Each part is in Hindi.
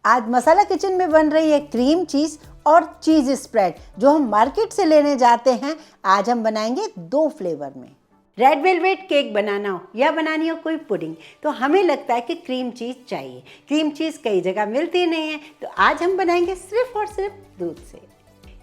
आज मसाला किचन में बन रही है क्रीम चीज़ और चीज़ स्प्रेड जो हम मार्केट से लेने जाते हैं। आज हम बनाएंगे 2 फ्लेवर में। रेड वेलवेट केक बनाना हो या बनानी हो कोई पुडिंग तो हमें लगता है कि क्रीम चीज़ चाहिए। क्रीम चीज़ कई जगह मिलती नहीं है, तो आज हम बनाएंगे सिर्फ और सिर्फ दूध से।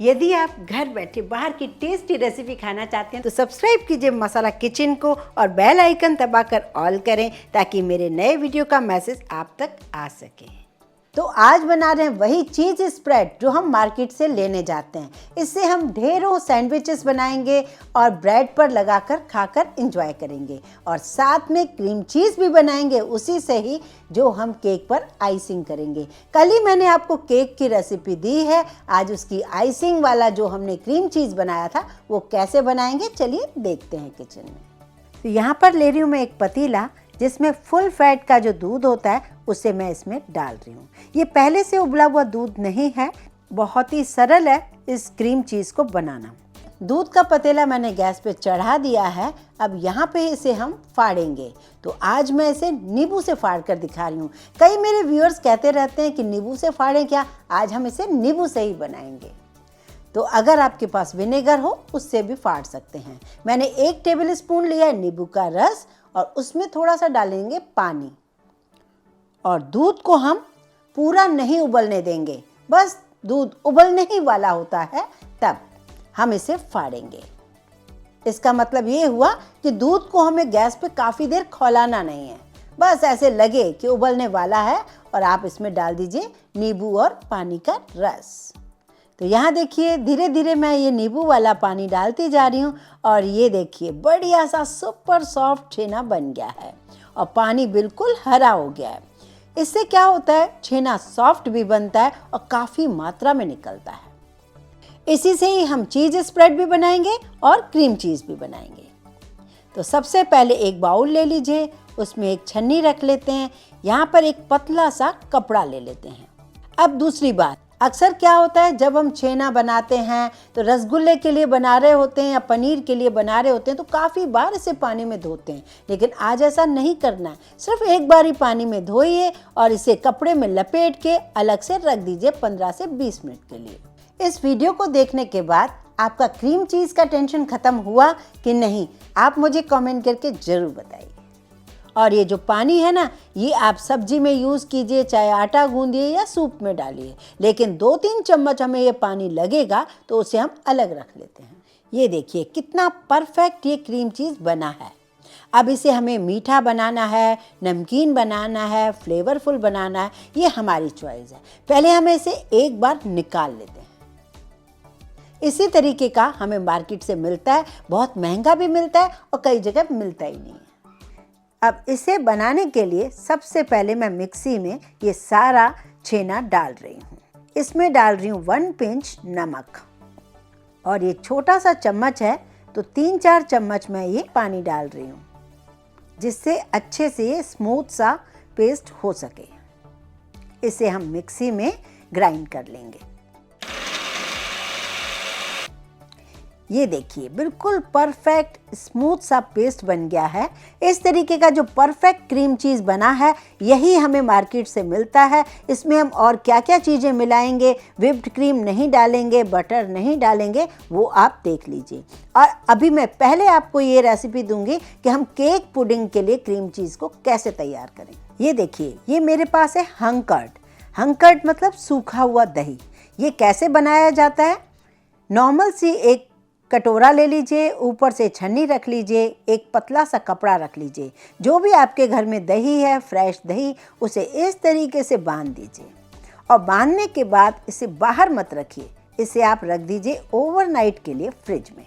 यदि आप घर बैठे बाहर की टेस्टी रेसिपी खाना चाहते हैं तो सब्सक्राइब कीजिए मसाला किचन को और बेल आइकन दबाकर ऑल करें ताकि मेरे नए वीडियो का मैसेज आप तक आ सके। तो आज बना रहे हैं वही चीज़ स्प्रेड जो हम मार्केट से लेने जाते हैं। इससे हम ढेरों सैंडविचेस बनाएंगे और ब्रेड पर लगाकर खाकर एंजॉय करेंगे और साथ में क्रीम चीज़ भी बनाएंगे उसी से ही जो हम केक पर आइसिंग करेंगे। कल ही मैंने आपको केक की रेसिपी दी है, आज उसकी आइसिंग वाला जो हमने क्रीम चीज़ बनाया था वो कैसे बनाएंगे चलिए देखते हैं किचन में। तो यहाँ पर ले रही हूँ मैं एक पतीला जिसमें फुल फैट का जो दूध होता है उसे मैं इसमें डाल रही हूँ। ये पहले से उबला हुआ दूध नहीं है, बहुत ही सरल है इस क्रीम चीज़ को बनाना। दूध का पतीला मैंने गैस पे चढ़ा दिया है। अब यहाँ पे इसे हम फाड़ेंगे। तो आज मैं इसे नींबू से फाड़ कर दिखा रही हूँ। कई मेरे व्यूअर्स कहते रहते हैं कि नींबू से फाड़ें क्या, आज हम इसे नींबू से ही बनाएंगे। तो अगर आपके पास विनेगर हो उससे भी फाड़ सकते हैं। मैंने 1 टेबल स्पून लिया है नींबू का रस और उसमें थोड़ा सा डालेंगे पानी और दूध को हम पूरा नहीं उबलने देंगे, बस दूध उबलने ही वाला होता है तब हम इसे फाड़ेंगे। इसका मतलब ये हुआ कि दूध को हमें गैस पे काफ़ी देर खौलाना नहीं है, बस ऐसे लगे कि उबलने वाला है और आप इसमें डाल दीजिए नींबू और पानी का रस। तो यहाँ देखिए धीरे धीरे मैं ये नींबू वाला पानी डालती जा रही हूँ और ये देखिए बढ़िया सा सुपर सॉफ्ट छेना बन गया है और पानी बिल्कुल हरा हो गया है। इससे क्या होता है, छेना सॉफ्ट भी बनता है और काफ़ी मात्रा में निकलता है। इसी से ही हम चीज़ स्प्रेड भी बनाएंगे और क्रीम चीज़ भी बनाएंगे। तो सबसे पहले एक बाउल ले लीजिए, उसमें एक छन्नी रख लेते हैं, यहाँ पर एक पतला सा कपड़ा ले लेते हैं। अब दूसरी बात, अक्सर क्या होता है जब हम छेना बनाते हैं तो रसगुल्ले के लिए बना रहे होते हैं या पनीर के लिए बना रहे होते हैं तो काफ़ी बार इसे पानी में धोते हैं, लेकिन आज ऐसा नहीं करना है। सिर्फ एक बार ही पानी में धोइए और इसे कपड़े में लपेट के अलग से रख दीजिए 15 से 20 मिनट के लिए। इस वीडियो को देखने के बाद आपका क्रीम चीज़ का टेंशन ख़त्म हुआ कि नहीं, आप मुझे कमेंट करके ज़रूर बताइए। और ये जो पानी है ना, ये आप सब्जी में यूज़ कीजिए, चाहे आटा गूंदिए या सूप में डालिए, लेकिन 2-3 चम्मच हमें ये पानी लगेगा तो उसे हम अलग रख लेते हैं। ये देखिए कितना परफेक्ट ये क्रीम चीज़ बना है। अब इसे हमें मीठा बनाना है, नमकीन बनाना है, फ्लेवरफुल बनाना है, ये हमारी चॉइस है। पहले हमें इसे एक बार निकाल लेते हैं। इसी तरीके का हमें मार्केट से मिलता है, बहुत महंगा भी मिलता है और कई जगह मिलता ही नहीं है। अब इसे बनाने के लिए सबसे पहले मैं मिक्सी में ये सारा छेना डाल रही हूँ। इसमें डाल रही हूँ 1 पिंच नमक और ये छोटा सा चम्मच है तो 3-4 चम्मच मैं ये पानी डाल रही हूँ, जिससे अच्छे से ये स्मूथ सा पेस्ट हो सके। इसे हम मिक्सी में ग्राइंड कर लेंगे। ये देखिए बिल्कुल परफेक्ट स्मूथ सा पेस्ट बन गया है। इस तरीके का जो परफेक्ट क्रीम चीज़ बना है यही हमें मार्केट से मिलता है। इसमें हम और क्या क्या चीज़ें मिलाएंगे, व्हिप्ड क्रीम नहीं डालेंगे, बटर नहीं डालेंगे, वो आप देख लीजिए। और अभी मैं पहले आपको ये रेसिपी दूंगी कि हम केक पुडिंग के लिए क्रीम चीज़ को कैसे तैयार करें। ये देखिए ये मेरे पास है हंग कर्ड। हंग कर्ड मतलब सूखा हुआ दही। ये कैसे बनाया जाता है, नॉर्मल सी एक कटोरा ले लीजिए, ऊपर से छन्नी रख लीजिए, एक पतला सा कपड़ा रख लीजिए, जो भी आपके घर में दही है, फ्रेश दही, उसे इस तरीके से बांध दीजिए और बांधने के बाद इसे बाहर मत रखिए, इसे आप रख दीजिए ओवरनाइट के लिए फ्रिज में,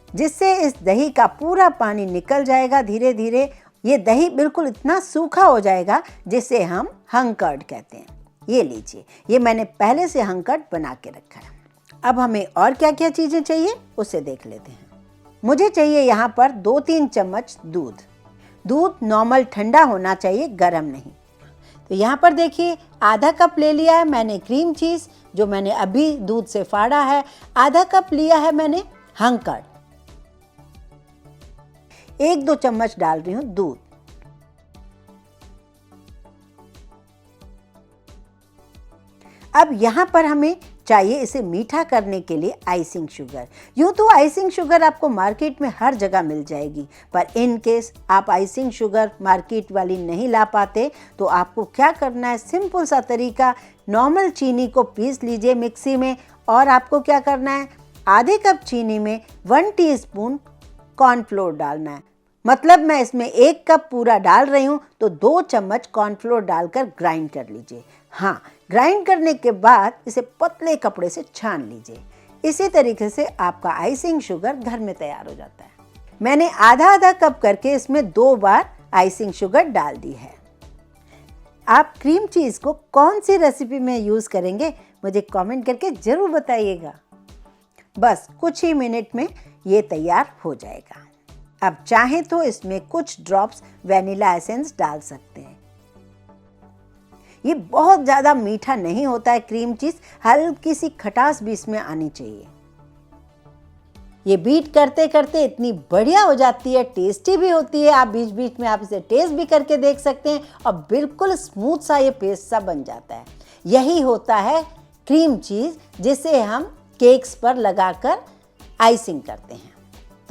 जिससे इस दही का पूरा पानी निकल जाएगा धीरे धीरे। ये दही बिल्कुल इतना सूखा हो जाएगा जिसे हम हंग कर्ड कहते हैं। ये लीजिए, ये मैंने पहले से हंग कर्ड बना के रखा है। अब हमें और क्या क्या चीज़ें चाहिए उसे देख लेते हैं। मुझे चाहिए यहाँ पर 2-3 चम्मच दूध। दूध नॉर्मल ठंडा होना चाहिए, गर्म नहीं। तो यहाँ पर देखिए आधा कप ले लिया है मैंने क्रीम चीज़ जो मैंने अभी दूध से फाड़ा है। आधा कप लिया है मैंने हंग कर्ड। 1-2 चम्मच डाल रही हूँ दूध। अब यहाँ पर हमें चाहिए इसे मीठा करने के लिए आइसिंग शुगर। यूँ तो आइसिंग शुगर आपको मार्केट में हर जगह मिल जाएगी, पर इन केस आप आइसिंग शुगर मार्केट वाली नहीं ला पाते तो आपको क्या करना है, सिंपल सा तरीका, नॉर्मल चीनी को पीस लीजिए मिक्सी में और आपको क्या करना है, आधे कप चीनी में 1 टीस्पून कॉर्नफ्लोर डालना है। मतलब मैं इसमें 1 कप पूरा डाल रही हूँ तो 2 चम्मच कॉर्नफ्लोर डालकर ग्राइंड कर लीजिए। हाँ, ग्राइंड करने के बाद इसे पतले कपड़े से छान लीजिए। इसी तरीके से आपका आइसिंग शुगर घर में तैयार हो जाता है। मैंने आधा आधा कप करके इसमें 2 बार आइसिंग शुगर डाल दी है। आप क्रीम चीज़ को कौन सी रेसिपी में यूज़ करेंगे मुझे कमेंट करके ज़रूर बताइएगा। बस कुछ ही मिनट में ये तैयार हो जाएगा। अब चाहें तो इसमें कुछ ड्रॉप्स वैनिला एसेंस डाल सकते हैं। ये बहुत ज़्यादा मीठा नहीं होता है क्रीम चीज़, हल्की सी खटास भी इसमें आनी चाहिए। ये बीट करते करते इतनी बढ़िया हो जाती है, टेस्टी भी होती है। आप बीच बीच में आप इसे टेस्ट भी करके देख सकते हैं और बिल्कुल स्मूथ सा ये पेस्ट सा बन जाता है। यही होता है क्रीम चीज़ जिसे हम केक्स पर लगाकर आइसिंग करते हैं।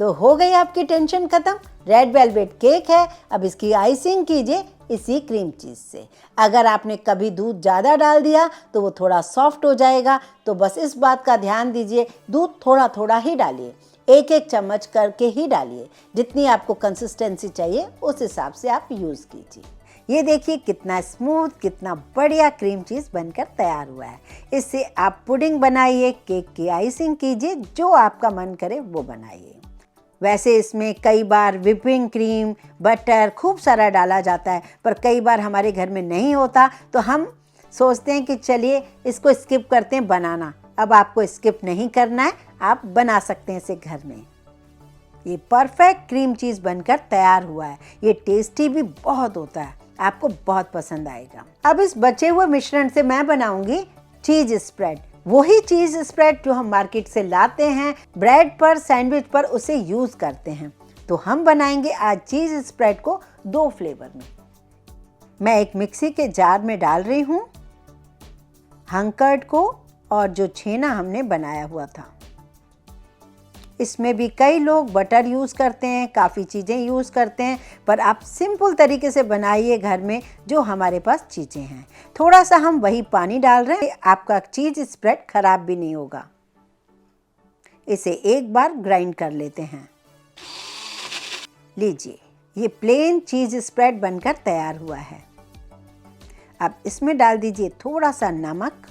तो हो गई आपकी टेंशन खत्म। रेड वेलवेट केक है, अब इसकी आइसिंग कीजिए इसी क्रीम चीज़ से। अगर आपने कभी दूध ज़्यादा डाल दिया तो वो थोड़ा सॉफ्ट हो जाएगा, तो बस इस बात का ध्यान दीजिए, दूध थोड़ा थोड़ा ही डालिए, 1-1 चम्मच करके ही डालिए। जितनी आपको कंसिस्टेंसी चाहिए उस हिसाब से आप यूज़ कीजिए। ये देखिए कितना स्मूथ, कितना बढ़िया क्रीम चीज़ बनकर तैयार हुआ है। इससे आप पुडिंग बनाइए, केक की आइसिंग कीजिए, जो आपका मन करे वो बनाइए। वैसे इसमें कई बार व्हिपिंग क्रीम, बटर खूब सारा डाला जाता है, पर कई बार हमारे घर में नहीं होता तो हम सोचते हैं कि चलिए इसको स्किप करते हैं बनाना। अब आपको स्किप नहीं करना है, आप बना सकते हैं इसे घर में। ये परफेक्ट क्रीम चीज़ बनकर तैयार हुआ है। ये टेस्टी भी बहुत होता है, आपको बहुत पसंद आएगा। अब इस बचे हुए मिश्रण से मैं बनाऊंगी चीज़ स्प्रेड। वही चीज़ स्प्रेड जो हम मार्केट से लाते हैं, ब्रेड पर, सैंडविच पर उसे यूज़ करते हैं। तो हम बनाएंगे आज चीज़ स्प्रेड को 2 फ्लेवर में। मैं एक मिक्सी के जार में डाल रही हूँ हंकर्ड को और जो छेना हमने बनाया हुआ था। इसमें भी कई लोग बटर यूज़ करते हैं, काफ़ी चीज़ें यूज़ करते हैं, पर आप सिंपल तरीके से बनाइए घर में जो हमारे पास चीज़ें हैं। थोड़ा सा हम वही पानी डाल रहे हैं, आपका चीज़ स्प्रेड खराब भी नहीं होगा। इसे एक बार ग्राइंड कर लेते हैं। लीजिए, ये प्लेन चीज़ स्प्रेड बनकर तैयार हुआ है। अब इसमें डाल दीजिए थोड़ा सा नमक।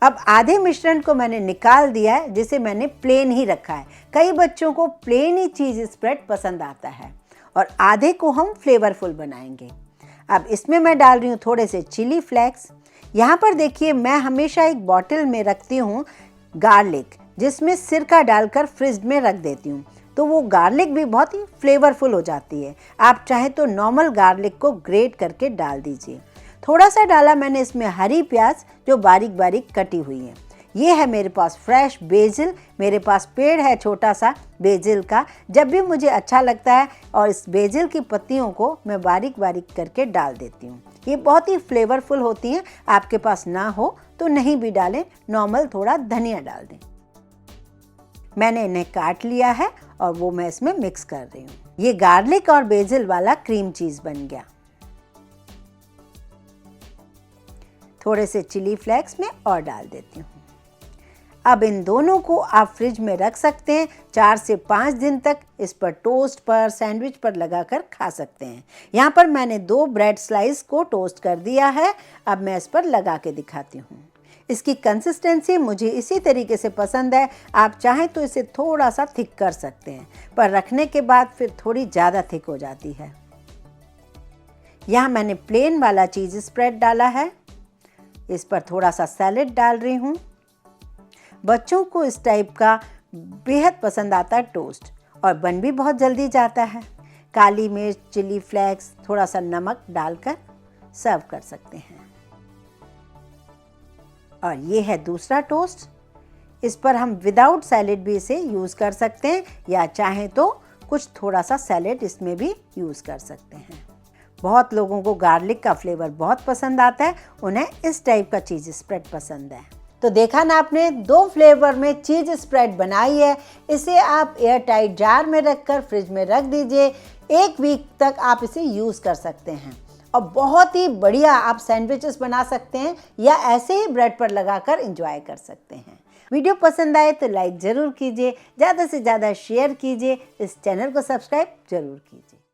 अब आधे मिश्रण को मैंने निकाल दिया है, जिसे मैंने प्लेन ही रखा है। कई बच्चों को प्लेन ही चीज़ स्प्रेड पसंद आता है और आधे को हम फ्लेवरफुल बनाएंगे। अब इसमें मैं डाल रही हूँ थोड़े से चिली फ्लेक्स। यहाँ पर देखिए, मैं हमेशा एक बॉटल में रखती हूँ गार्लिक, जिसमें सिरका डालकर फ्रिज में रख देती हूँ, तो वो गार्लिक भी बहुत ही फ्लेवरफुल हो जाती है। आप चाहे तो नॉर्मल गार्लिक को ग्रेट करके डाल दीजिए। थोड़ा सा डाला मैंने इसमें हरी प्याज जो बारीक बारीक कटी हुई है। ये है मेरे पास फ्रेश बेसिल, मेरे पास पेड़ है छोटा सा बेसिल का। जब भी मुझे अच्छा लगता है और इस बेसिल की पत्तियों को मैं बारीक बारीक करके डाल देती हूँ। ये बहुत ही फ्लेवरफुल होती हैं। आपके पास ना हो तो नहीं भी डालें, नॉर्मल थोड़ा धनिया डाल दें। मैंने इन्हें काट लिया है और वो मैं इसमें मिक्स कर रही हूँ। ये गार्लिक और बेसिल वाला क्रीम चीज़ बन गया। थोड़े से चिली फ्लेक्स में और डाल देती हूँ। अब इन दोनों को आप फ्रिज में रख सकते हैं। 4 से 5 दिन तक इस पर टोस्ट पर, सैंडविच पर लगाकर खा सकते हैं। यहाँ पर मैंने 2 ब्रेड स्लाइस को टोस्ट कर दिया है। अब मैं इस पर लगा के दिखाती हूँ। इसकी कंसिस्टेंसी मुझे इसी तरीके से पसंद है। आप चाहें तो इसे थोड़ा सा थिक कर सकते हैं, पर रखने के बाद फिर थोड़ी ज़्यादा थिक हो जाती है। यहाँ मैंने प्लेन वाला चीज़ स्प्रेड डाला है। इस पर थोड़ा सा सैलेड डाल रही हूँ। बच्चों को इस टाइप का बेहद पसंद आता है टोस्ट, और बन भी बहुत जल्दी जाता है। काली मिर्च, चिली फ्लेक्स, थोड़ा सा नमक डालकर सर्व कर सकते हैं। और ये है दूसरा टोस्ट। इस पर हम विदाउट सैलेड भी इसे यूज़ कर सकते हैं, या चाहें तो कुछ थोड़ा सा सैलेड इसमें भी यूज़ कर सकते हैं। बहुत लोगों को गार्लिक का फ्लेवर बहुत पसंद आता है, उन्हें इस टाइप का चीज़ स्प्रेड पसंद है। तो देखा ना आपने, 2 फ्लेवर में चीज़ स्प्रेड बनाई है। इसे आप एयर टाइट जार में रखकर फ्रिज में रख दीजिए। 1 वीक तक आप इसे यूज़ कर सकते हैं और बहुत ही बढ़िया आप सैंडविचेस बना सकते हैं या ऐसे ही ब्रेड पर लगाकर एंजॉय कर सकते हैं। वीडियो पसंद आए तो लाइक ज़रूर कीजिए, ज़्यादा से ज़्यादा शेयर कीजिए, इस चैनल को सब्सक्राइब ज़रूर कीजिए।